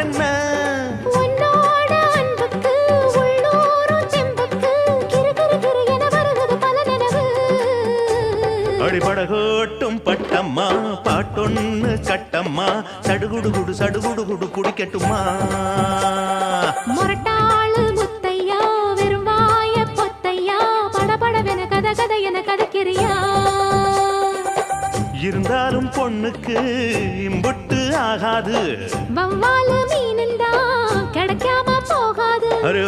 என்ன உன்னோட அன்புக்கு உள்ளூரும் தெம்புக்கு கிரு கிரு கிரு என வருகிறது பல நினைவு அடிபடகோட்டும் பட்டம்மா பாட்டொன்னு கட்டம்மா சடுகுடு சடுகுடு குடிக்கட்டுமா முரட்டாளு முத்தையா வெறும்பாய பொத்தையா படபடவென கதை கதை என கதைக்கிறியா இருந்தாலும் பொண்ணுக்கு இம்புட்டு ஆகாது வவ்வாலு மீனுண்டா கிடைக்காம போகாது அரே